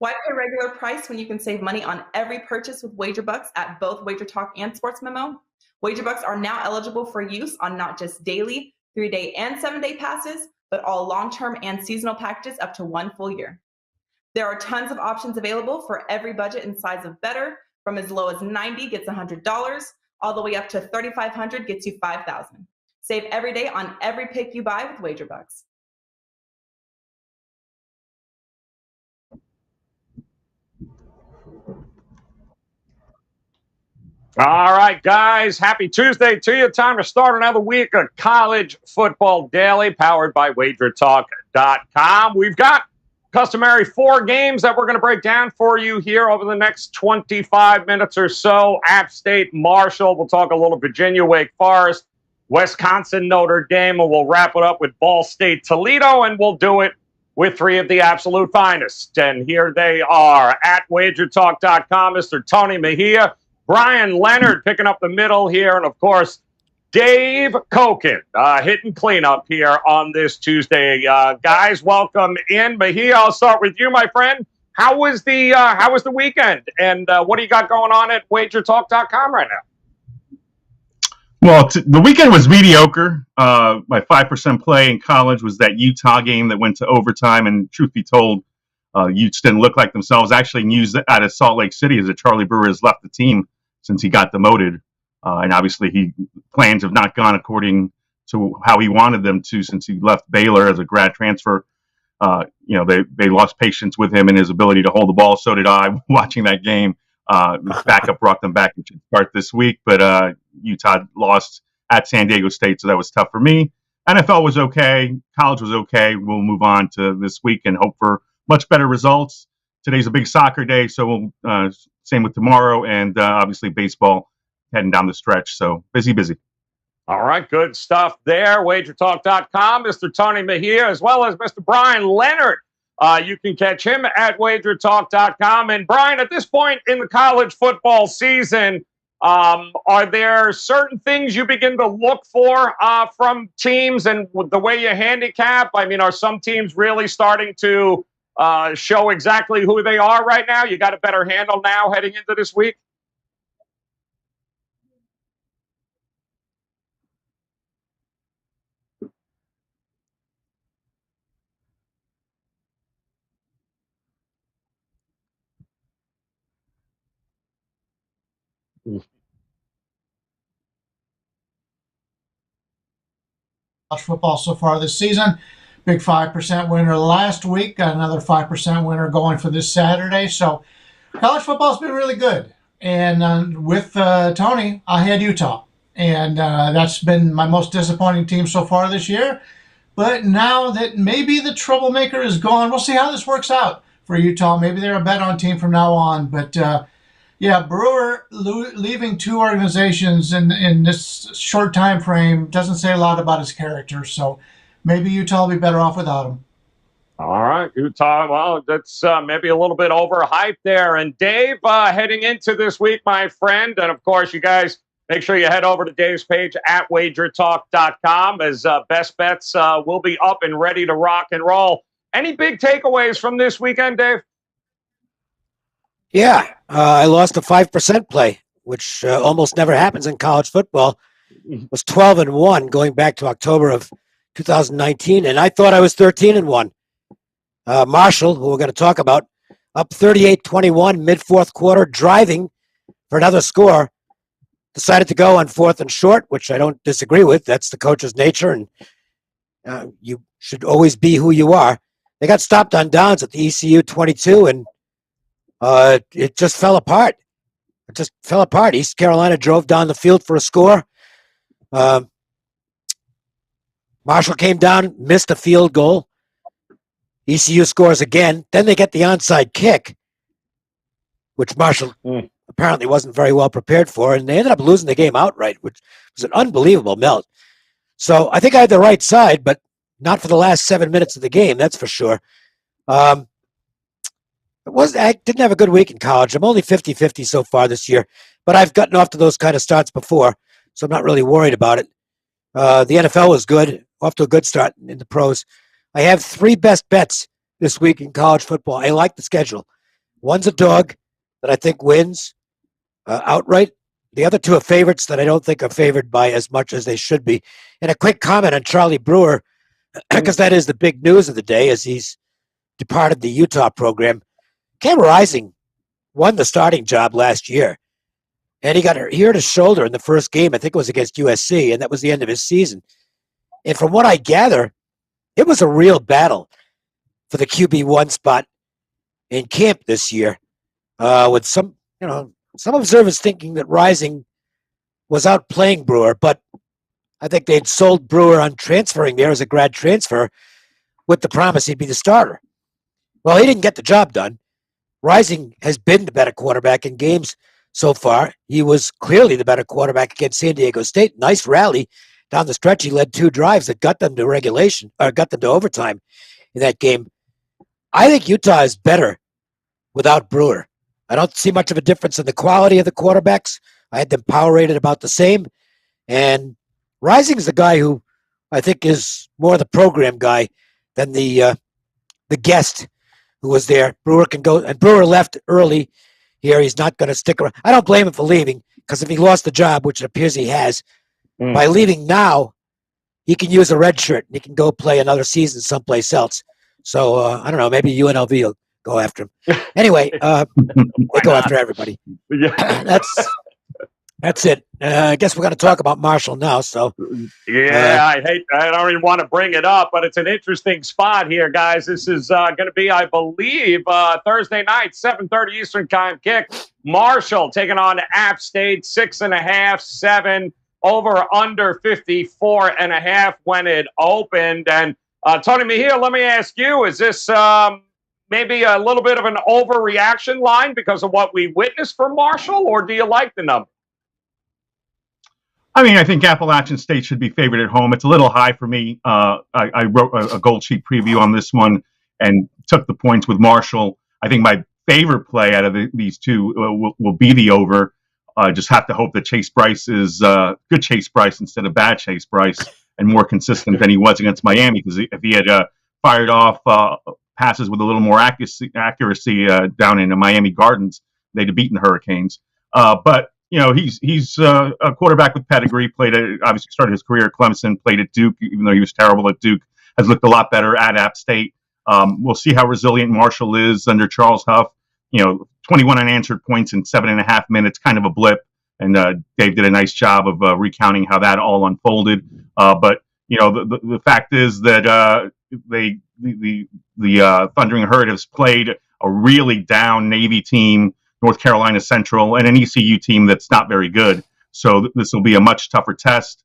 Why pay regular price when you can save money on every purchase with WagerBucks at both WagerTalk and Sports Memo? WagerBucks are now eligible for use on not just daily, 3-day, and 7-day passes, but all long-term and seasonal packages up to 1 full year. There are tons of options available for every budget and size of better, from as low as $90 gets $100, all the way up to $3,500 gets you $5,000. Save every day on every pick you buy with WagerBucks. All right, guys. Happy Tuesday to you. Time to start another week of College Football Daily, powered by WagerTalk.com. We've got customary 4 games that we're going to break down for you here over the next 25 minutes or so. App State, Marshall. We'll talk a little Virginia, Wake Forest, Wisconsin, Notre Dame, and we'll wrap it up with Ball State, Toledo, and we'll do it with 3 of the absolute finest. And here they are at WagerTalk.com, Mr. Tony Mejia, Bryan, Leonard picking up the middle here, and, of course, Dave Cokin hitting cleanup here on this Tuesday. Guys, welcome in. Mejia, I'll start with you, my friend. How was the weekend, and what do you got going on at WagerTalk.com right now? Well, the weekend was mediocre. My 5% play in college was that Utah game that went to overtime, and truth be told, Utes didn't look like themselves. Actually, news out of Salt Lake City is that Charlie Brewer has left the team since he got demoted. And obviously, plans have not gone according to how he wanted them to since he left Baylor as a grad transfer. They lost patience with him and his ability to hold the ball. So did I watching that game. The backup brought them back and should start this week, but Utah lost at San Diego State, so that was tough for me. NFL was okay. College was okay. We'll move on to this week and hope for much better results. Today's a big soccer day, so we'll same with tomorrow, and obviously baseball heading down the stretch. So busy. All right, good stuff there. WagerTalk.com, Mr. Tony Mejia, as well as Mr. Bryan Leonard. You can catch him at WagerTalk.com. And Bryan, at this point in the college football season, are there certain things you begin to look for from teams and the way you handicap? I mean, are some teams really starting to show exactly who they are right now? You got a better handle now heading into this week? College football so far this season. Big 5% winner last week. Got another 5% winner going for this Saturday. So college football's been really good. And with Tony, I had Utah. And that's been my most disappointing team so far this year. But now that maybe the troublemaker is gone, we'll see how this works out for Utah. Maybe they're a bet-on team from now on. But yeah, Brewer leaving 2 organizations in this short time frame doesn't say a lot about his character. So maybe Utah will be better off without him. All right, Utah. Well, that's maybe a little bit overhyped there. And Dave, heading into this week, my friend, and of course, you guys make sure you head over to Dave's page at WagerTalk.com as best bets will be up and ready to rock and roll. Any big takeaways from this weekend, Dave? Yeah, I lost a 5% play, which almost never happens in college football. It was 12-1 going back to October of 2019, and I thought I was 13-1. Marshall, who we're going to talk about, up 38-21 mid-fourth quarter, driving for another score, decided to go on 4th and short, which I don't disagree with. That's the coach's nature, and you should always be who you are. They got stopped on downs at the ECU 22, and it just fell apart. East Carolina drove down the field for a score. Marshall came down, missed a field goal. ECU scores again. Then they get the onside kick, which Marshall apparently wasn't very well prepared for, and they ended up losing the game outright, which was an unbelievable melt. So I think I had the right side, but not for the last 7 minutes of the game, that's for sure. I didn't have a good week in college. I'm only 50-50 so far this year, but I've gotten off to those kind of starts before, so I'm not really worried about it. The NFL was good, off to a good start in the pros. I have 3 best bets this week in college football. I like the schedule. One's a dog that I think wins outright. The other two are favorites that I don't think are favored by as much as they should be. And a quick comment on Charlie Brewer, because that is the big news of the day as he's departed the Utah program. Cam Rising won the starting job last year, and he hurt his shoulder in the first game. I think it was against USC, and that was the end of his season. And from what I gather, it was a real battle for the QB1 spot in camp this year, with some observers thinking that Rising was outplaying Brewer, but I think they'd sold Brewer on transferring there as a grad transfer with the promise he'd be the starter. Well, he didn't get the job done. Rising has been the better quarterback in games so far. He was clearly the better quarterback against San Diego State. Nice rally down the stretch. He led 2 drives that got them to overtime in that game. I think Utah is better without Brewer. I don't see much of a difference in the quality of the quarterbacks. I had them power rated about the same. And Rising is the guy who I think is more the program guy than the guest who was there. Brewer can go, and Brewer left early here. He's not going to stick around. I don't blame him for leaving, because if he lost the job, which it appears he has, by leaving now, he can use a red shirt and he can go play another season someplace else. So I don't know, maybe UNLV will go after him. Anyway, they go after everybody. Yeah. That's it. I guess we're going to talk about Marshall now. So I don't even want to bring it up, but it's an interesting spot here, guys. This is going to be, I believe, Thursday night, 7:30 Eastern time kick. Marshall taking on App State, 6.5, 7, over under 54.5 when it opened. And Tony Mejia, let me ask you, is this maybe a little bit of an overreaction line because of what we witnessed from Marshall, or do you like the number? I mean, I think Appalachian State should be favored at home. It's a little high for me. I wrote a Gold Sheet preview on this one and took the points with Marshall. I think my favorite play out of these two will be the over. Just have to hope that Chase Bryce is good Chase Bryce instead of bad Chase Bryce, and more consistent than he was against Miami. Because if he had fired off passes with a little more accuracy down in the Miami Gardens, they'd have beaten the Hurricanes. But he's a quarterback with pedigree. Obviously started his career at Clemson, played at Duke, even though he was terrible at Duke. Has looked a lot better at App State. We'll see how resilient Marshall is under Charles Huff. 21 unanswered points in 7.5 minutes, kind of a blip. And Dave did a nice job of recounting how that all unfolded. But the fact is that the Thundering Herd has played a really down Navy team, North Carolina Central, and an ECU team that's not very good. So this will be a much tougher test.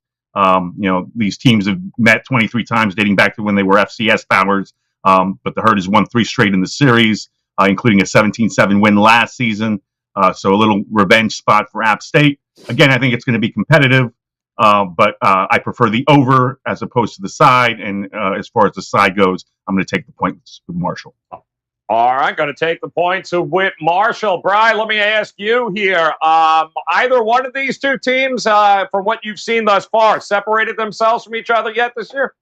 These teams have met 23 times dating back to when they were FCS powers, but the Herd has won 3 straight in the series, including a 17-7 win last season. So a little revenge spot for App State. Again, I think it's going to be competitive, but I prefer the over as opposed to the side. And as far as the side goes, I'm going to take the points with Marshall. All right, going to take the points with Marshall. Bryan, let me ask you here. Either one of these two teams, from what you've seen thus far, separated themselves from each other yet this year?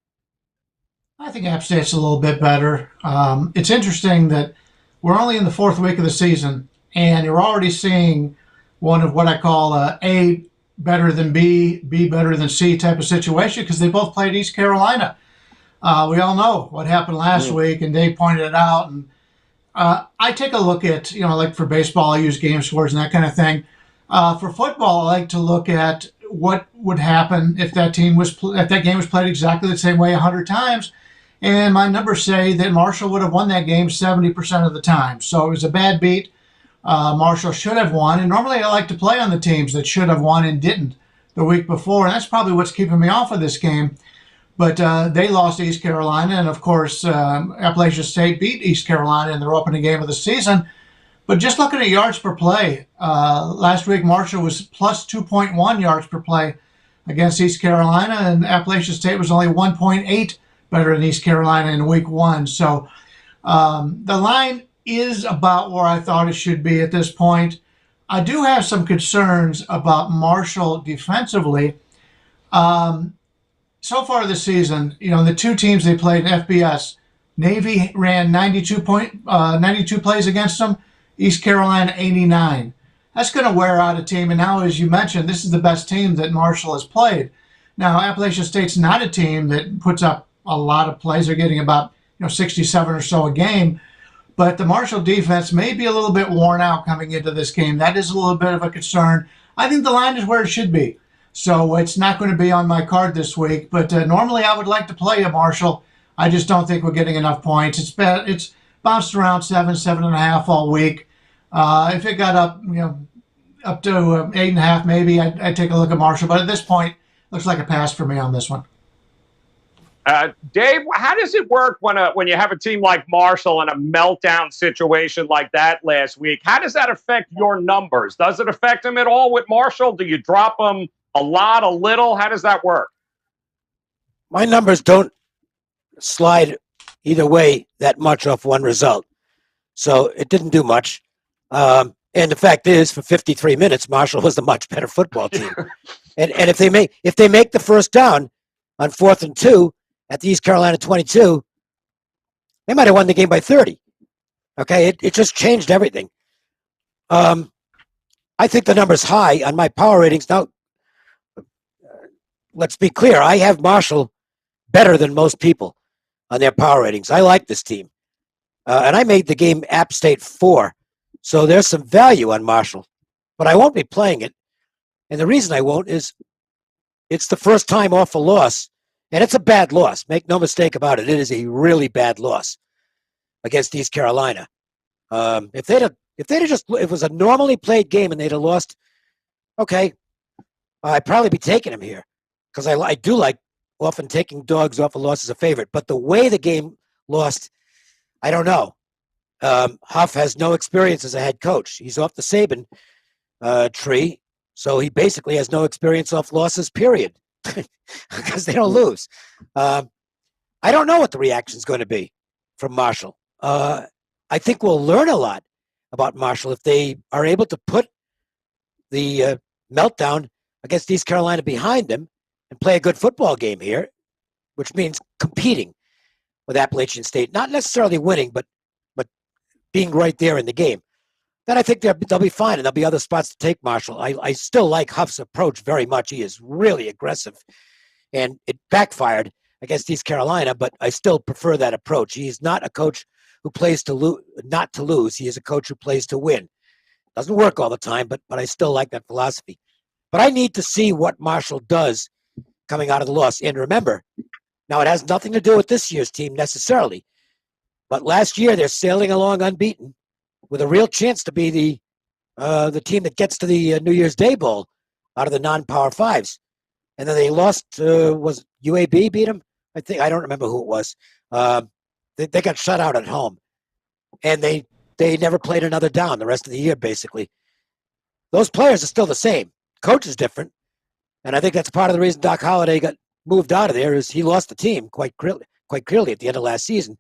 I think App State's a little bit better. It's interesting that we're only in the 4th week of the season, and you're already seeing one of what I call A better than B, B better than C type of situation, because they both played East Carolina. We all know what happened last week, and Dave pointed it out. And I take a look at, like for baseball, I use game scores and that kind of thing. For football, I like to look at what would happen if that game was played exactly the same way 100 times. And my numbers say that Marshall would have won that game 70% of the time. So it was a bad beat. Marshall should have won. And normally I like to play on the teams that should have won and didn't the week before. And that's probably what's keeping me off of this game. But they lost to East Carolina. And, of course, Appalachian State beat East Carolina in their opening game of the season. But just looking at yards per play, last week Marshall was plus 2.1 yards per play against East Carolina. And Appalachian State was only 1.8 better than East Carolina in week 1. So the line is about where I thought it should be at this point. I do have some concerns about Marshall defensively. So far this season, the two teams they played in FBS, Navy ran 92 plays against them, East Carolina 89. That's going to wear out a team. And now, as you mentioned, this is the best team that Marshall has played. Now, Appalachian State's not a team that puts up a lot of plays. They're getting about 67 or so a game. But the Marshall defense may be a little bit worn out coming into this game. That is a little bit of a concern. I think the line is where it should be. So it's not going to be on my card this week. But normally I would like to play a Marshall. I just don't think we're getting enough points. It's bounced around 7.5 all week. If it got up, up to 8.5, maybe I'd take a look at Marshall. But at this point, looks like a pass for me on this one. Dave, how does it work when you have a team like Marshall in a meltdown situation like that last week? How does that affect your numbers? Does it affect them at all with Marshall? Do you drop them a lot, a little? How does that work? My numbers don't slide either way that much off one result. So it didn't do much. And the fact is, for 53 minutes, Marshall was the much better football team. and if they make the first down on 4th and 2 at the East Carolina 22, they might have won the game by 30. Okay, it just changed everything. I think the number's high on my power ratings. Now, let's be clear. I have Marshall better than most people on their power ratings. I like this team. And I made the game App State 4. So there's some value on Marshall. But I won't be playing it. And the reason I won't is it's the first time off a loss. And it's a bad loss. Make no mistake about it. It is a really bad loss against East Carolina. If it was a normally played game and they'd have lost, okay, I'd probably be taking them here because I do like often taking dogs off a loss as a favorite. But the way the game lost, I don't know. Huff has no experience as a head coach. He's off the Saban tree, so he basically has no experience off losses, period. Because they don't lose. I don't know what the reaction is going to be from Marshall. I think we'll learn a lot about Marshall if they are able to put the meltdown against East Carolina behind them and play a good football game here, which means competing with Appalachian State. Not necessarily winning, but being right there in the game. Then I think they'll be fine, and there'll be other spots to take Marshall. I still like Huff's approach very much. He is really aggressive, and it backfired against East Carolina, but I still prefer that approach. He's not a coach who plays not to lose. He is a coach who plays to win. Doesn't work all the time, but I still like that philosophy. But I need to see what Marshall does coming out of the loss. And remember, now it has nothing to do with this year's team necessarily, but last year they're sailing along unbeaten, with a real chance to be the team that gets to the New Year's Day Bowl out of the non-Power Fives. And then they lost, was UAB beat them? I don't remember who it was. They got shut out at home. And they never played another down the rest of the year, basically. Those players are still the same. Coach is different. And I think that's part of the reason Doc Holliday got moved out of there is he lost the team quite clearly at the end of last season.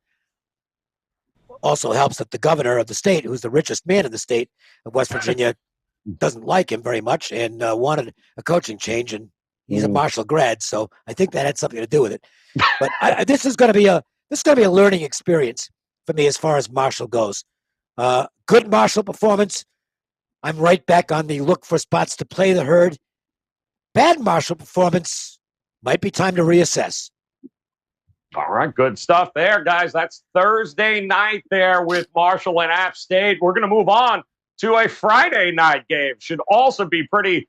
Also helps that the governor of the state, who's the richest man in the state of West Virginia, doesn't like him very much and wanted a coaching change. And he's a Marshall grad, so I think that had something to do with it. But this is going to be a learning experience for me as far as Marshall goes. Good Marshall performance. I'm right back on the look for spots to play the herd. Bad Marshall performance. Might be time to reassess. All right, good stuff there, guys. That's Thursday night there with Marshall and App State. We're going to move on to a Friday night game. Should also be pretty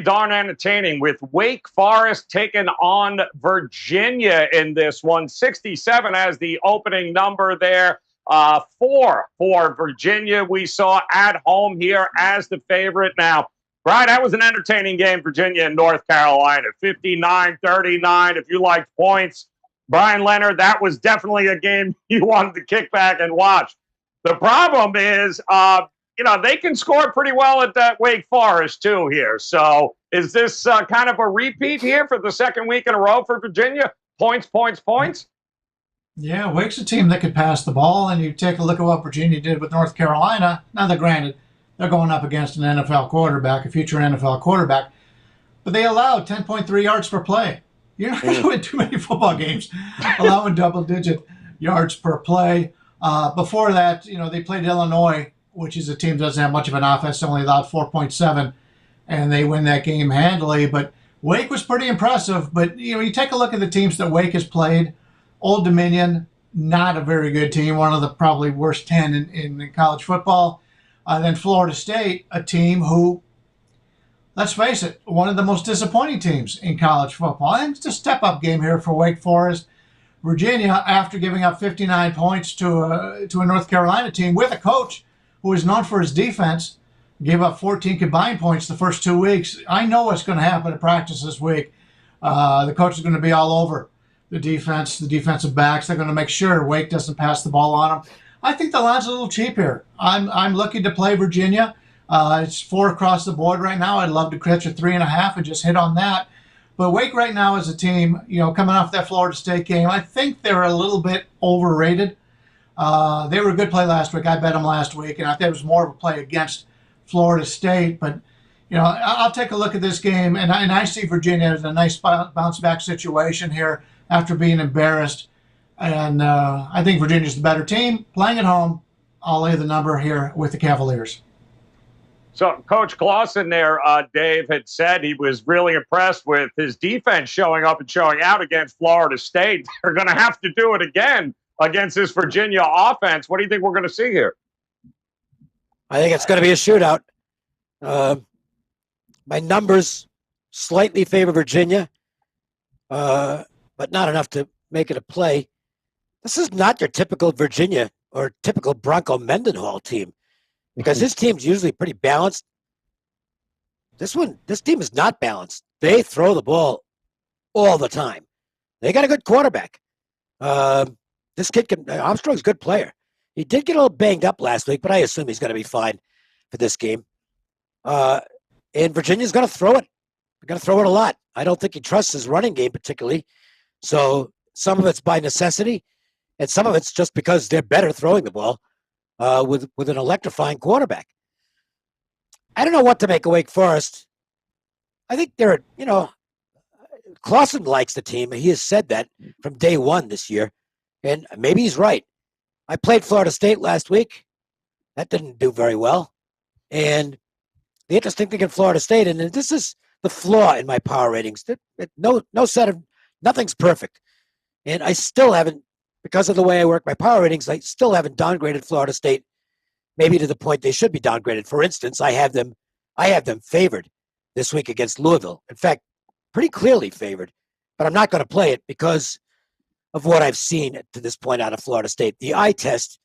darn entertaining with Wake Forest taking on Virginia in this one. 67 as the opening number there. 4 for Virginia. We saw at home here as the favorite. Now, Bryan, that was an entertaining game, Virginia and North Carolina. 59-39. If you liked points, Bryan Leonard, that was definitely a game you wanted to kick back and watch. The problem is, they can score pretty well at that Wake Forest, too, here. So is this kind of a repeat here for the second week in a row for Virginia? Points. Yeah, Wake's a team that could pass the ball, and you take a look at what Virginia did with North Carolina. Now, granted, they're going up against an NFL quarterback, a future NFL quarterback, but they allowed 10.3 yards per play. You're not going to win too many football games allowing double-digit yards per play. Before that, they played Illinois which is a team that doesn't have much of an offense, only allowed 4.7, and they win that game handily. But Wake was pretty impressive. But you take a look at the teams that Wake has played. Old Dominion, not a very good team, one of the probably worst 10 in college football. Then Florida State, a team who, let's face it, one of the most disappointing teams in college football. And it's a step-up game here for Wake Forest. Virginia, after giving up 59 points to a North Carolina team with a coach who is known for his defense, gave up 14 combined points the first 2 weeks. I know what's going to happen at practice this week. The coach is going to be all over the defense, the defensive backs. They're going to make sure Wake doesn't pass the ball on them. I think the line's a little cheap here. I'm looking to play Virginia. It's 4 across the board right now. I'd love to catch a 3.5 and just hit on that. But Wake right now is a team, coming off that Florida State game, I think they're a little bit overrated. They were a good play last week. I bet them last week, and I think it was more of a play against Florida State. But, I'll take a look at this game, and I see Virginia as a nice bounce-back situation here after being embarrassed. And I think Virginia's the better team. Playing at home, I'll lay the number here with the Cavaliers. So Coach Clausen there, Dave, had said he was really impressed with his defense showing up and showing out against Florida State. They're going to have to do it again against this Virginia offense. What do you think we're going to see here? I think it's going to be a shootout. My numbers slightly favor Virginia, but not enough to make it a play. This is not your typical Virginia or typical Bronco Mendenhall team, because his team's usually pretty balanced. This team is not balanced. They throw the ball all the time. They got a good quarterback. This kid Armstrong's a good player. He did get a little banged up last week, but I assume he's going to be fine for this game. And Virginia's going to throw it. They're going to throw it a lot. I don't think he trusts his running game particularly. So some of it's by necessity, and some of it's just because they're better throwing the ball with an electrifying quarterback. I don't know what to make of Wake Forest. I think they're, Clausen likes the team. He has said that from day one this year, and maybe he's right. I played Florida State last week. That didn't do very well. And the interesting thing in Florida State, and this is the flaw in my power ratings, nothing's perfect. And I still haven't, because of the way I work my power ratings, I still haven't downgraded Florida State, maybe to the point they should be downgraded. For instance, I have them favored this week against Louisville. In fact, pretty clearly favored. But I'm not going to play it because of what I've seen to this point out of Florida State. The eye test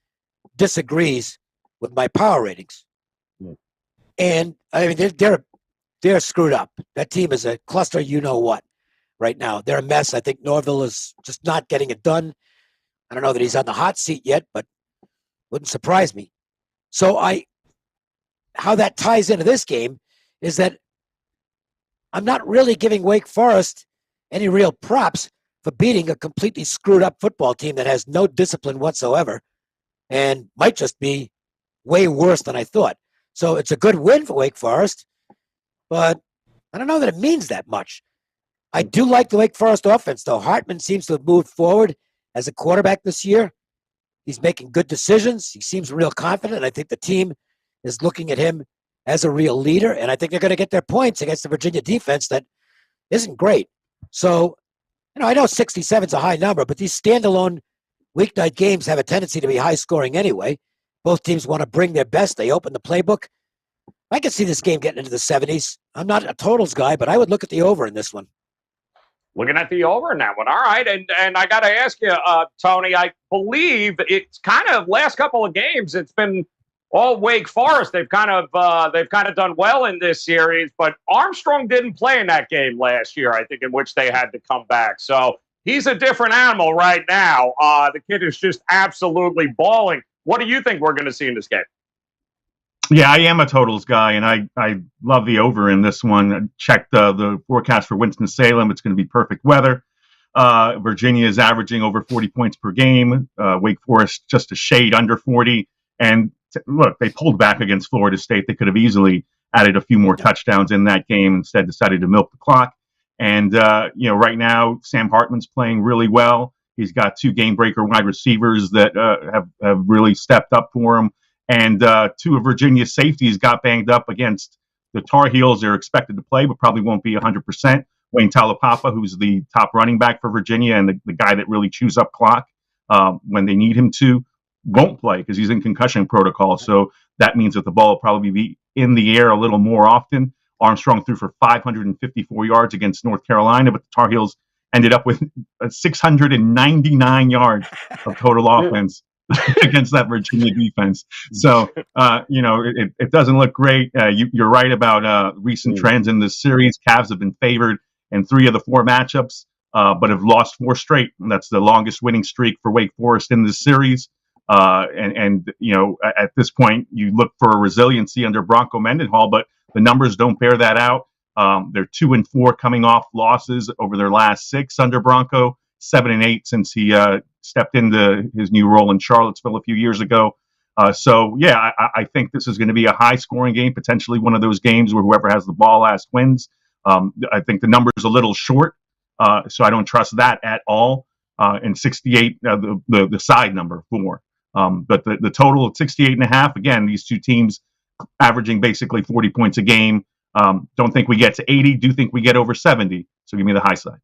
disagrees with my power ratings. Yeah. And I mean, they're screwed up. That team is a cluster you-know-what right now. They're a mess. I think Norville is just not getting it done. I don't know that he's on the hot seat yet, but wouldn't surprise me. So how that ties into this game is that I'm not really giving Wake Forest any real props for beating a completely screwed up football team that has no discipline whatsoever and might just be way worse than I thought. So it's a good win for Wake Forest, but I don't know that it means that much. I do like the Wake Forest offense, though. Hartman seems to have moved forward as a quarterback this year. He's making good decisions. He seems real confident. I think the team is looking at him as a real leader, and I think they're going to get their points against the Virginia defense that isn't great. So, I know 67 is a high number, but these standalone weeknight games have a tendency to be high scoring anyway. Both teams want to bring their best. They open the playbook. I could see this game getting into the 70s. I'm not a totals guy, but I would look at the over in this one. Looking at the over in that one. All right. And I got to ask you, Tony, I believe it's kind of last couple of games, it's been all Wake Forest. They've kind of done well in this series, but Armstrong didn't play in that game last year, I think, in which they had to come back. So he's a different animal right now. The kid is just absolutely balling. What do you think we're going to see in this game? Yeah, I am a totals guy, and I love the over in this one. I checked the forecast for Winston-Salem. It's going to be perfect weather. Virginia is averaging over 40 points per game. Wake Forest just a shade under 40. And look, they pulled back against Florida State. They could have easily added a few more touchdowns in that game. Instead, decided to milk the clock. And, right now, Sam Hartman's playing really well. He's got two game-breaker wide receivers that have really stepped up for him. And two of Virginia's safeties got banged up against the Tar Heels. They're expected to play, but probably won't be 100%. Wayne Talapapa, who's the top running back for Virginia and the guy that really chews up clock when they need him to, won't play because he's in concussion protocol. So that means that the ball will probably be in the air a little more often. Armstrong threw for 554 yards against North Carolina, but the Tar Heels ended up with 699 yards of total offense against that Virginia defense. So, it doesn't look great. You're right about recent trends in this series. Cavs have been favored in 3 of the 4 matchups, but have lost 4 straight. And that's the longest winning streak for Wake Forest in this series. At this point, you look for a resiliency under Bronco Mendenhall, but the numbers don't bear that out. They're 2-4 coming off losses over their last 6 under Bronco, 7-8 since he stepped into his new role in Charlottesville a few years ago. I think this is going to be a high-scoring game, potentially one of those games where whoever has the ball last wins. I think the number is a little short, so I don't trust that at all. And 68, the side number 4. But the total of 68.5, again, these two teams averaging basically 40 points a game. Don't think we get to 80. Do think we get over 70. So give me the high side.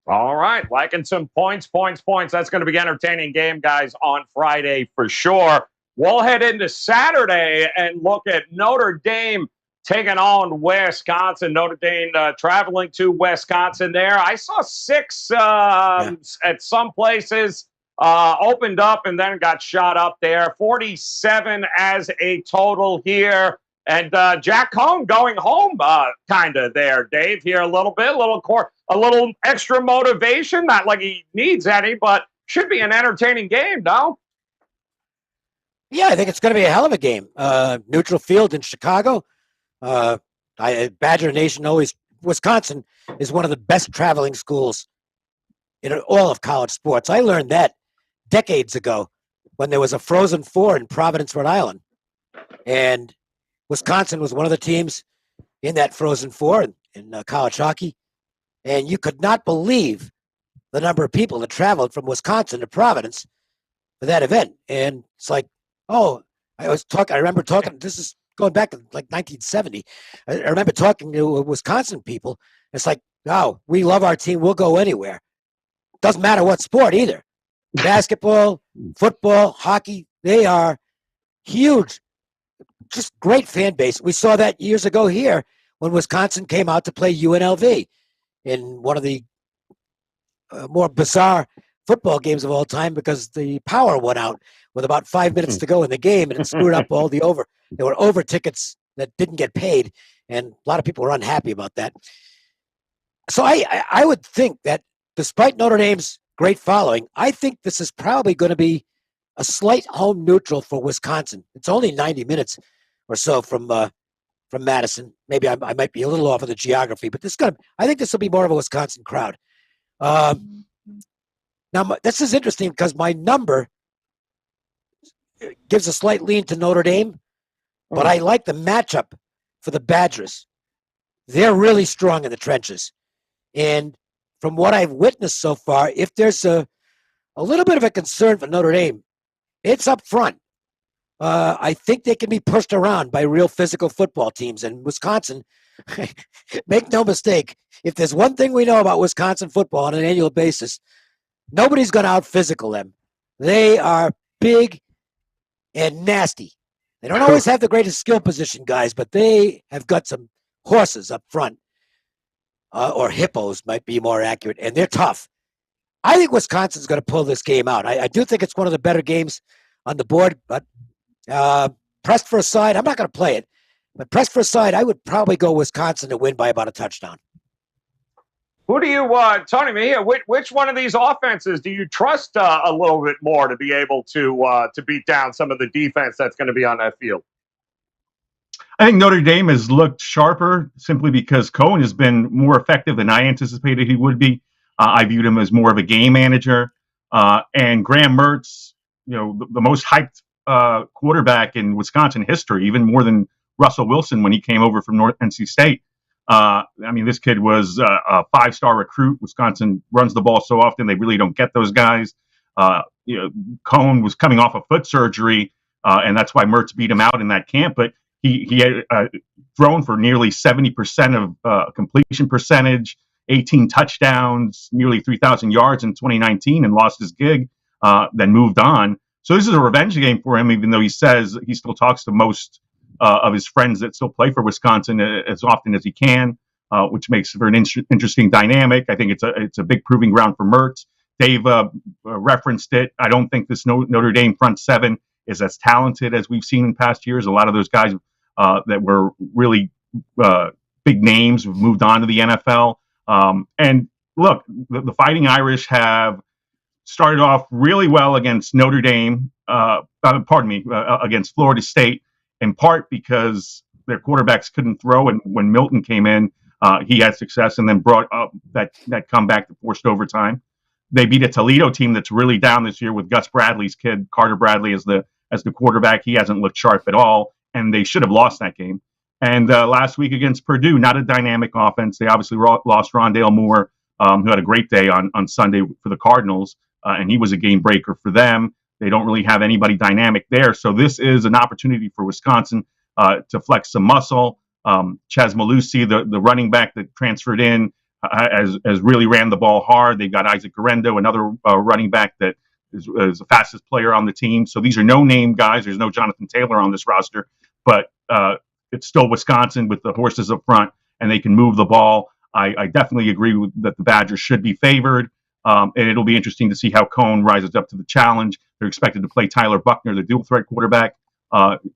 All right. Liking some points. That's going to be an entertaining game, guys, on Friday for sure. We'll head into Saturday and look at Notre Dame taking on Wisconsin. Notre Dame traveling to Wisconsin there. I saw 6 at some places. Opened up and then got shot up there. 47 as a total here. And Jack Cohn going home kind of there, Dave, here a little bit, a little extra motivation. Not like he needs any, but should be an entertaining game, no? Yeah, I think it's going to be a hell of a game. Neutral field in Chicago. Badger Nation Wisconsin is one of the best traveling schools in all of college sports. I learned that decades ago when there was a Frozen Four in Providence, Rhode Island. And Wisconsin was one of the teams in that Frozen Four in college hockey. And you could not believe the number of people that traveled from Wisconsin to Providence for that event. And it's like, I remember talking, this is going back to like 1970. I remember talking to Wisconsin people. It's like, we love our team. We'll go anywhere. Doesn't matter what sport either. Basketball, football, hockey, they are huge. Just great fan base. We saw that years ago here when Wisconsin came out to play UNLV in one of the more bizarre football games of all time because the power went out with about 5 minutes to go in the game and it screwed up all the over. There were over tickets that didn't get paid, and a lot of people were unhappy about that. So I would think that despite Notre Dame's great following, I think this is probably going to be a slight home neutral for Wisconsin. It's only 90 minutes or so from Madison. Maybe I might be a little off of the geography, but I think this will be more of a Wisconsin crowd. Now, this is interesting because my number gives a slight lean to Notre Dame, but I like the matchup for the Badgers. They're really strong in the trenches. And from what I've witnessed so far, if there's a little bit of a concern for Notre Dame, it's up front. I think they can be pushed around by real physical football teams. And Wisconsin, make no mistake, if there's one thing we know about Wisconsin football on an annual basis, nobody's going to out-physical them. They are big and nasty. They don't always have the greatest skill position guys, but they have got some horses up front. Or hippos might be more accurate, and they're tough. I think Wisconsin's going to pull this game out. I do think it's one of the better games on the board, but pressed for a side, I'm not going to play it. But pressed for a side, I would probably go Wisconsin to win by about a touchdown. Who do you, Tony Mejia, which one of these offenses do you trust a little bit more to be able to beat down some of the defense that's going to be on that field? I think Notre Dame has looked sharper simply because Cohen has been more effective than I anticipated he would be. I viewed him as more of a game manager. And Graham Mertz, the most hyped quarterback in Wisconsin history, even more than Russell Wilson when he came over from NC State. This kid was a 5-star recruit. Wisconsin runs the ball so often, they really don't get those guys. Cohen was coming off of foot surgery. and that's why Mertz beat him out in that camp. But he had thrown for nearly 70% of completion percentage, 18 touchdowns, nearly 3,000 yards in 2019, and lost his gig, then moved on. So this is a revenge game for him, even though he says he still talks to most of his friends that still play for Wisconsin as often as he can, which makes for an interesting dynamic. I think it's a big proving ground for Mertz. Dave referenced it. I don't think this Notre Dame front seven is as talented as we've seen in past years. A lot of those guys that were really big names have moved on to the NFL. And look, the Fighting Irish have started off really well against Notre Dame, against Florida State, in part because their quarterbacks couldn't throw, and when Milton came in, he had success and then brought up that comeback that forced overtime. They beat a Toledo team that's really down this year with Gus Bradley's kid, Carter Bradley, as the quarterback. He hasn't looked sharp at all, and they should have lost that game. And last week against Purdue, not a dynamic offense. They obviously lost Rondale Moore, who had a great day on Sunday for the Cardinals, and he was a game breaker for them. They don't really have anybody dynamic there. So this is an opportunity for Wisconsin to flex some muscle. Chaz Malusi, the running back that transferred in, has really ran the ball hard. They've got Isaac Garendo, another running back that is the fastest player on the team. So these are no-name guys. There's no Jonathan Taylor on this roster, but it's still Wisconsin with the horses up front, and they can move the ball. I definitely agree that the Badgers should be favored, and it'll be interesting to see how Cohn rises up to the challenge. They're expected to play Tyler Buckner, the dual-threat quarterback,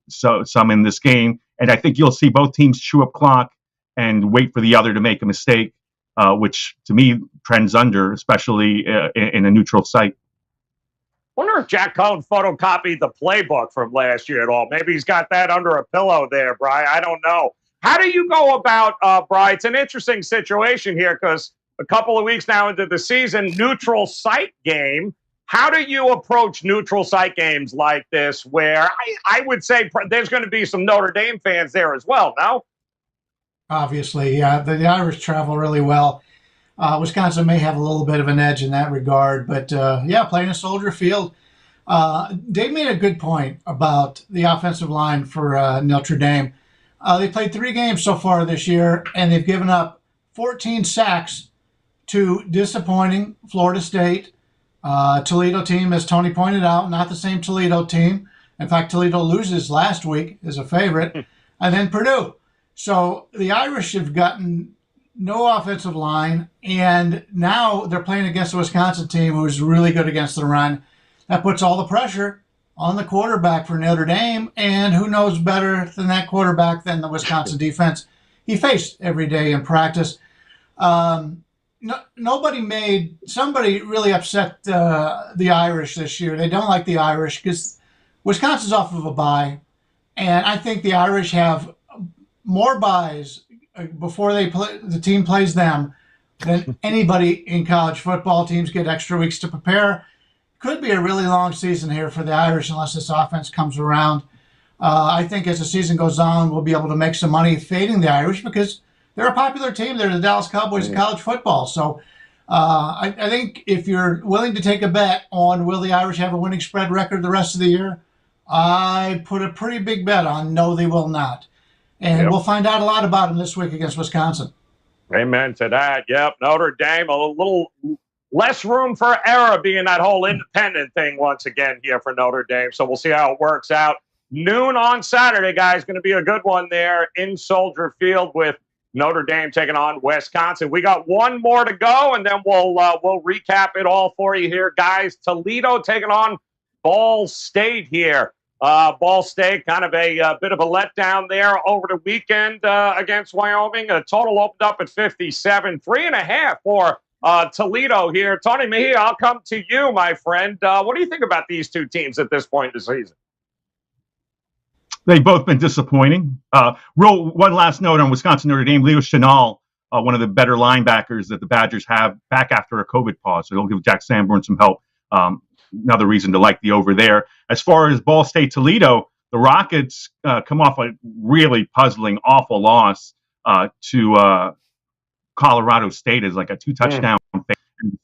some in this game. And I think you'll see both teams chew up clock and wait for the other to make a mistake, which to me trends under, especially in a neutral site. Wonder if Jack Cohn photocopied the playbook from last year at all. Maybe he's got that under a pillow there, Bryan. I don't know. How do you go about, Bryan? It's an interesting situation here because a couple of weeks now into the season, neutral site game. How do you approach neutral site games like this where I would say there's going to be some Notre Dame fans there as well, no? Obviously, yeah. The Irish travel really well. Wisconsin may have a little bit of an edge in that regard, but yeah, playing a Soldier Field. Dave made a good point about the offensive line for Notre Dame. They played 3 games so far this year, and they've given up 14 sacks to disappointing Florida State, Toledo team, as Tony pointed out, not the same Toledo team. In fact, Toledo loses last week as a favorite, and then Purdue. So the Irish have gotten no offensive line, and now they're playing against a Wisconsin team who's really good against the run. That puts all the pressure on the quarterback for Notre Dame, and who knows better than that quarterback than the Wisconsin defense he faced every day in practice. Somebody really upset the Irish this year. They don't like the Irish because Wisconsin's off of a bye, and I think the Irish have more buys before the team plays them than anybody in college football. Teams get extra weeks to prepare. Could be a really long season here for the Irish unless this offense comes around. I think as the season goes on, we'll be able to make some money fading the Irish because they're a popular team. They're the Dallas Cowboys of college football. So I think if you're willing to take a bet on will the Irish have a winning spread record the rest of the year, I put a pretty big bet on no, they will not. And we'll find out a lot about them this week against Wisconsin. Amen to that. Yep, Notre Dame, a little less room for error being that whole independent thing once again here for Notre Dame. So we'll see how it works out. Noon on Saturday, guys, going to be a good one there in Soldier Field with Notre Dame taking on Wisconsin. We got one more to go, and then we'll recap it all for you here, guys. Toledo taking on Ball State here. Ball State, kind of a bit of a letdown there over the weekend against Wyoming. A total opened up at 57, 3.5 for Toledo here. Tony Mejia, I'll come to you, my friend. What do you think about these two teams at this point in the season? They've both been disappointing. One last note on Wisconsin Notre Dame. Leo Chenal, one of the better linebackers that the Badgers have, back after a COVID pause. So they'll give Jack Sanborn some help. Another reason to like the over there. As far as Ball State Toledo, the Rockets come off a really puzzling, awful loss to Colorado State as like a 2-touchdown.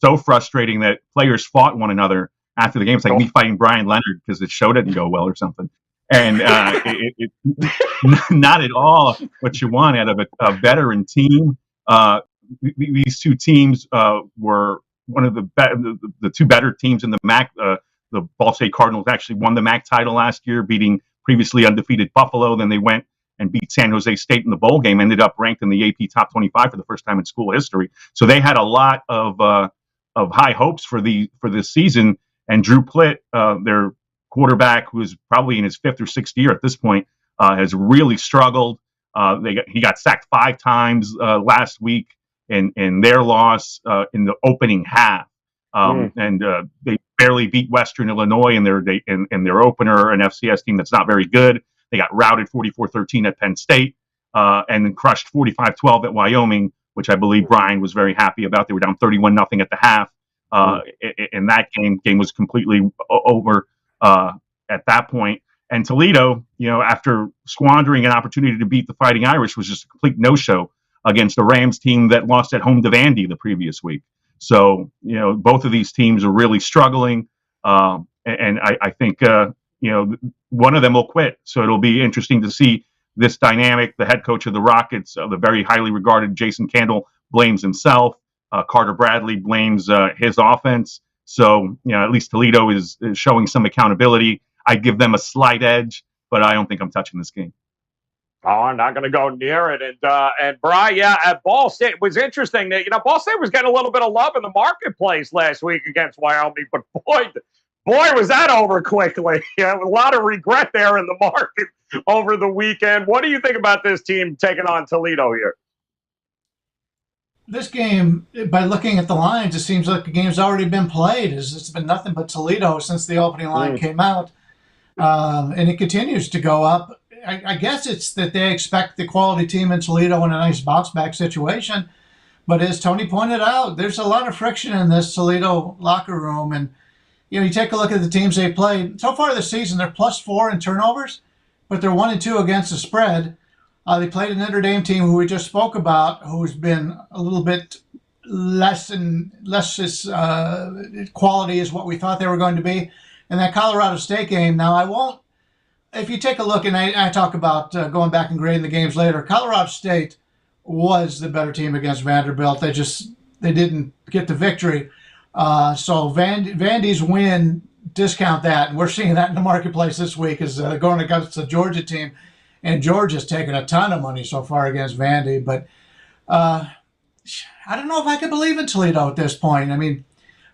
So frustrating that players fought one another after the game. It's like me fighting Bryan Leonard because the show didn't go well or something. and not at all what you want out of a veteran team. These two teams were one of the two better teams in the MAC. The Ball State Cardinals actually won the MAC title last year, beating previously undefeated Buffalo. Then they went and beat San Jose State in the bowl game, ended up ranked in the AP top 25 for the first time in school history. So they had a lot of high hopes for this season. And Drew Plitt, their quarterback, who is probably in his fifth or sixth year at this point, has really struggled. He got sacked 5 times last week in their loss in the opening half. And they barely beat Western Illinois in their opener, an FCS team that's not very good. They got routed 44-13 at Penn State and then crushed 45-12 at Wyoming, which I believe Bryan was very happy about. They were down 31-0 at the half. And that game was completely over at that point. And Toledo, after squandering an opportunity to beat the Fighting Irish, was just a complete no-show against a Rams team that lost at home to Vandy the previous week. So, both of these teams are really struggling. And I think, one of them will quit. So it'll be interesting to see this dynamic. The head coach of the Rockets, the very highly regarded Jason Candle, blames himself. Carter Bradley blames his offense. So, at least Toledo is showing some accountability. I give them a slight edge, but I don't think I'm touching this game. Oh, I'm not going to go near it. And Bryan, at Ball State, it was interesting that, Ball State was getting a little bit of love in the marketplace last week against Wyoming, but boy, was that over quickly. A lot of regret there in the market over the weekend. What do you think about this team taking on Toledo here? This game, by looking at the lines, it seems like the game's already been played. It's been nothing but Toledo since the opening line came out. And it continues to go up. I guess it's that they expect the quality team in Toledo in a nice bounce-back situation. But as Tony pointed out, there's a lot of friction in this Toledo locker room. And, you take a look at the teams they played. So far this season, they're +4 in turnovers, but they're 1-2 against the spread. They played a Notre Dame team who we just spoke about, who's been a little bit less quality is what we thought they were going to be. And that Colorado State game, now if you take a look, and I talk about going back and grading the games later, Colorado State was the better team against Vanderbilt. They didn't get the victory. So Vandy's win, discount that. And we're seeing that in the marketplace this week is going against the Georgia team. And Georgia's taken a ton of money so far against Vandy. But I don't know if I could believe in Toledo at this point. I mean,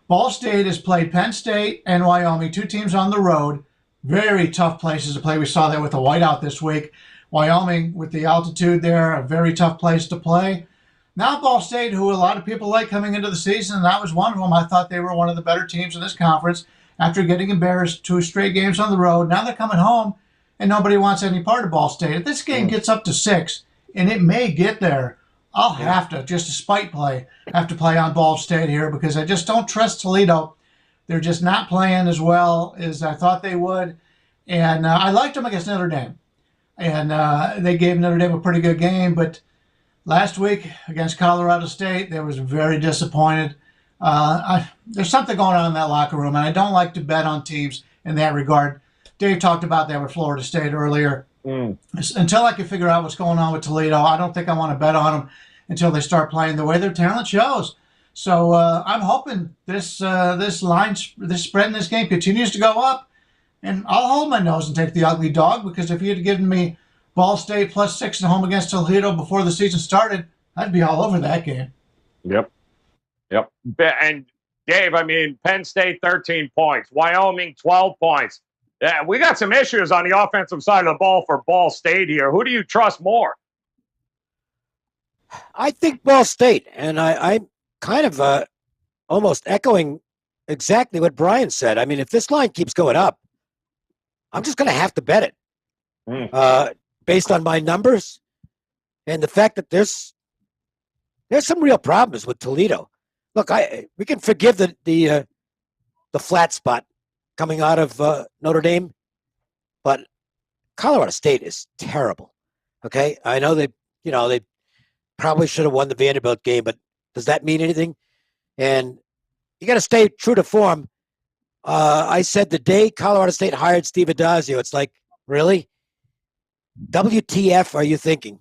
Ball State has played Penn State and Wyoming, 2 teams on the road. Very tough places to play. We saw that with the whiteout this week. Wyoming, with the altitude there, a very tough place to play. Now Ball State, who a lot of people like coming into the season, and that was one of them. I thought they were one of the better teams in this conference after getting embarrassed 2 straight games on the road. Now they're coming home, and nobody wants any part of Ball State. If this game gets up to 6, and it may get there, I'll have to, just a spite play, have to play on Ball State here because I just don't trust Toledo. They're just not playing as well as I thought they would. And I liked them against Notre Dame. And they gave Notre Dame a pretty good game. But last week against Colorado State, they was very disappointed. There's something going on in that locker room, and I don't like to bet on teams in that regard. Dave talked about that with Florida State earlier. Until I can figure out what's going on with Toledo, I don't think I want to bet on them until they start playing the way their talent shows. So I'm hoping this spread in this game continues to go up, and I'll hold my nose and take the ugly dog because if you had given me Ball State +6 at home against Toledo before the season started, I'd be all over that game. Yep. And Dave, I mean, Penn State 13 points, Wyoming 12 points. Yeah, we got some issues on the offensive side of the ball for Ball State here. Who do you trust more? I think Ball State, and I'm kind of almost echoing exactly what Bryan said. I mean, if this line keeps going up, I'm just going to have to bet it based on my numbers and the fact that there's some real problems with Toledo. Look, we can forgive the flat spot coming out of Notre Dame, but Colorado State is terrible. Okay, I know they probably should have won the Vanderbilt game, but does that mean anything? And you got to stay true to form. I said the day Colorado State hired Steve Adazio, it's like Really? WTF are you thinking?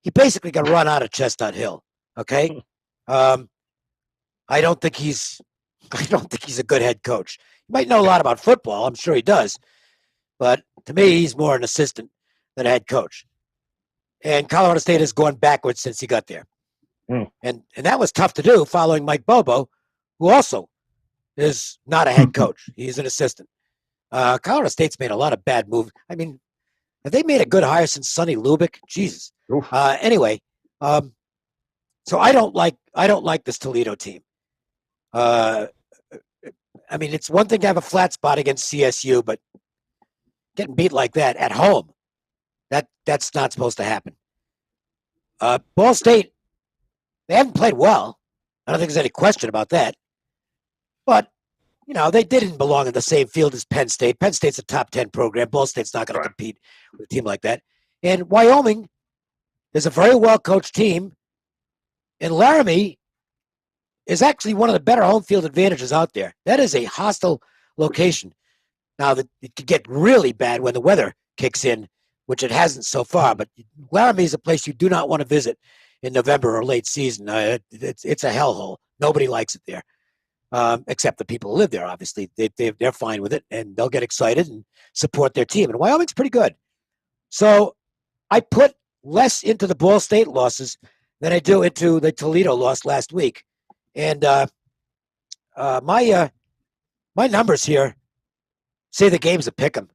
He basically got run out of Chestnut Hill. Okay. I don't think he's a good head coach. He might know a lot about football. I'm sure he does. But to me, he's more an assistant than a head coach. And Colorado State has gone backwards since he got there. And that was tough to do following Mike Bobo, who also is not a head coach. He's an assistant. Colorado State's made a lot of bad moves. I mean, have they made a good hire since Sonny Lubick? Jesus. Anyway, so I don't like this Toledo team. I mean, it's one thing to have a flat spot against CSU, but getting beat like that at home, that's not supposed to happen. Ball State, they haven't played well. I don't think there's any question about that. But, you know, they didn't belong in the same field as Penn State. Penn State's a top 10 program. Ball State's not going to compete with a team like that. And Wyoming is a very well-coached team. And Laramie is actually one of the better home field advantages out there. That is a hostile location. Now, it could get really bad when the weather kicks in, which it hasn't so far. But Laramie is a place you do not want to visit in November or late season. It's a hellhole. Nobody likes it there, except the people who live there, obviously. They're fine with it, and they'll get excited and support their team. And Wyoming's pretty good. So I put less into the Ball State losses than I do into the Toledo loss last week. And my numbers here say the game's a pick'em.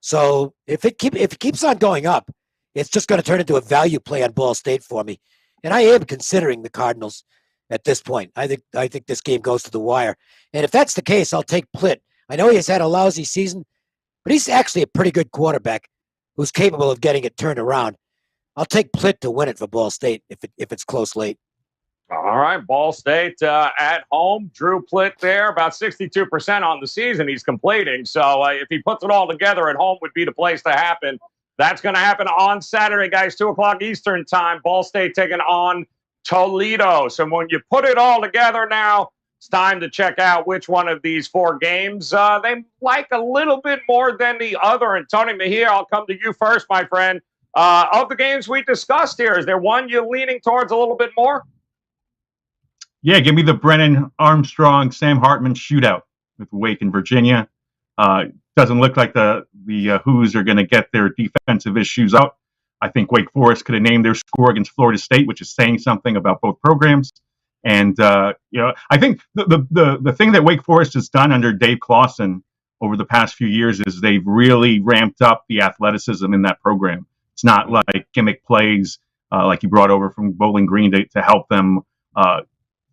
So if it keeps on going up, it's just going to turn into a value play on Ball State for me. And I am considering the Cardinals at this point. I think this game goes to the wire. And if that's the case, I'll take Plitt. I know he has had a lousy season, but he's actually a pretty good quarterback who's capable of getting it turned around. I'll take Plitt to win it for Ball State if it's close late. All right, Ball State at home. Drew Plitt there, about 62% on the season he's completing. So if he puts it all together at home would be the place to happen. That's going to happen on Saturday, guys, 2 o'clock Eastern time. Ball State taking on Toledo. So when you put it all together now, it's time to check out which one of these 4 games they like a little bit more than the other. And Tony Mejia, I'll come to you first, my friend. Of the games we discussed here, is there one you're leaning towards a little bit more? Yeah, give me the Brennan Armstrong, Sam Hartman shootout with Wake in Virginia. Doesn't look like the Hoos are going to get their defensive issues out. I think Wake Forest could have named their score against Florida State, which is saying something about both programs. And I think the thing that Wake Forest has done under Dave Clawson over the past few years is they've really ramped up the athleticism in that program. It's not like gimmick plays like you brought over from Bowling Green to help them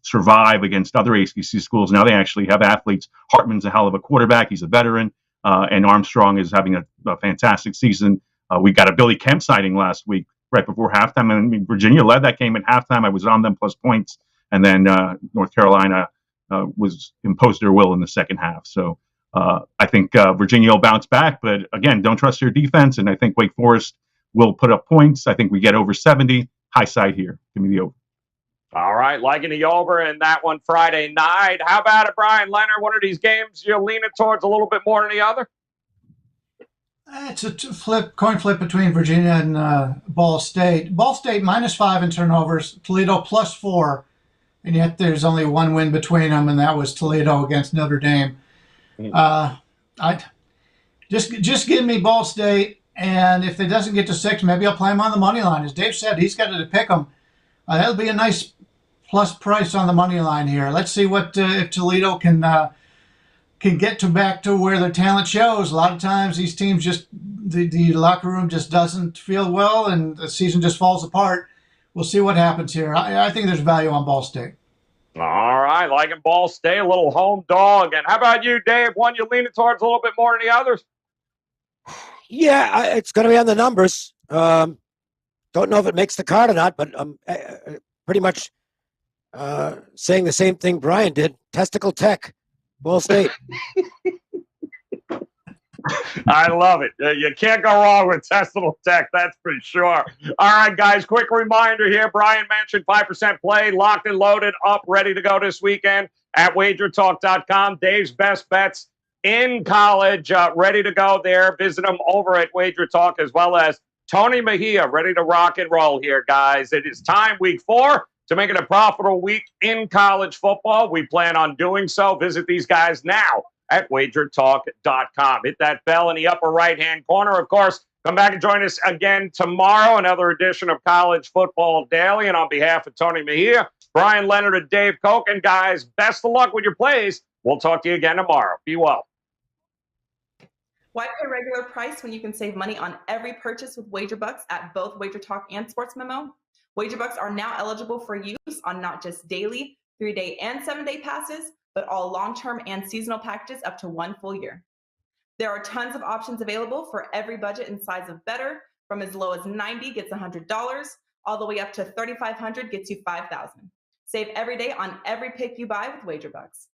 survive against other ACC schools. Now they actually have athletes. Hartman's a hell of a quarterback. He's a veteran. And Armstrong is having a fantastic season. We got a Billy Kemp sighting last week right before halftime. I mean, Virginia led that game at halftime. I was on them plus points. And then North Carolina was imposed their will in the second half. So I think Virginia will bounce back. But again, don't trust your defense. And I think Wake Forest will put up points. I think we get over 70. High side here. Give me the over. All right, liking the over in that one Friday night. How about it, Bryan Leonard? One of these games you're leaning towards a little bit more than the other? It's a coin flip between Virginia and Ball State. Ball State -5 in turnovers, Toledo +4, and yet there's only one win between them, and that was Toledo against Notre Dame. I just give me Ball State, and if it doesn't get to 6, maybe I'll play him on the money line. As Dave said, he's got to pick them. That'll be a nice plus price on the money line here. Let's see what if Toledo can get back to where their talent shows. A lot of times these teams just the locker room just doesn't feel well, and the season just falls apart. We'll see what happens here. I think there's value on Ball State. All right, liking Ball State, a little home dog. And how about you, Dave? One you're leaning towards a little bit more than the others? Yeah, it's going to be on the numbers. Don't know if it makes the card or not, but I'm pretty much saying the same thing Bryan did. Testicle Tech, Ball State. I love it. You can't go wrong with Testicle Tech, that's for sure. All right, guys, quick reminder here. Bryan mentioned 5% play, locked and loaded, up, ready to go this weekend at WagerTalk.com. Dave's best bets in college, ready to go there. Visit them over at WagerTalk, as well as Tony Mejia, ready to rock and roll here, guys. It is time, week 4, to make it a profitable week in college football. We plan on doing so. Visit these guys now at WagerTalk.com. Hit that bell in the upper right-hand corner. Of course, come back and join us again tomorrow, another edition of College Football Daily. And on behalf of Tony Mejia, Bryan, Leonard, and Dave Cokin, guys, best of luck with your plays. We'll talk to you again tomorrow. Be well. Why pay regular price when you can save money on every purchase with WagerBucks at both WagerTalk and Sports Memo? WagerBucks are now eligible for use on not just daily, 3-day, and 7-day passes, but all long-term and seasonal packages up to 1 full year. There are tons of options available for every budget and size of better, from as low as $90 gets $100, all the way up to $3,500 gets you $5,000. Save every day on every pick you buy with WagerBucks.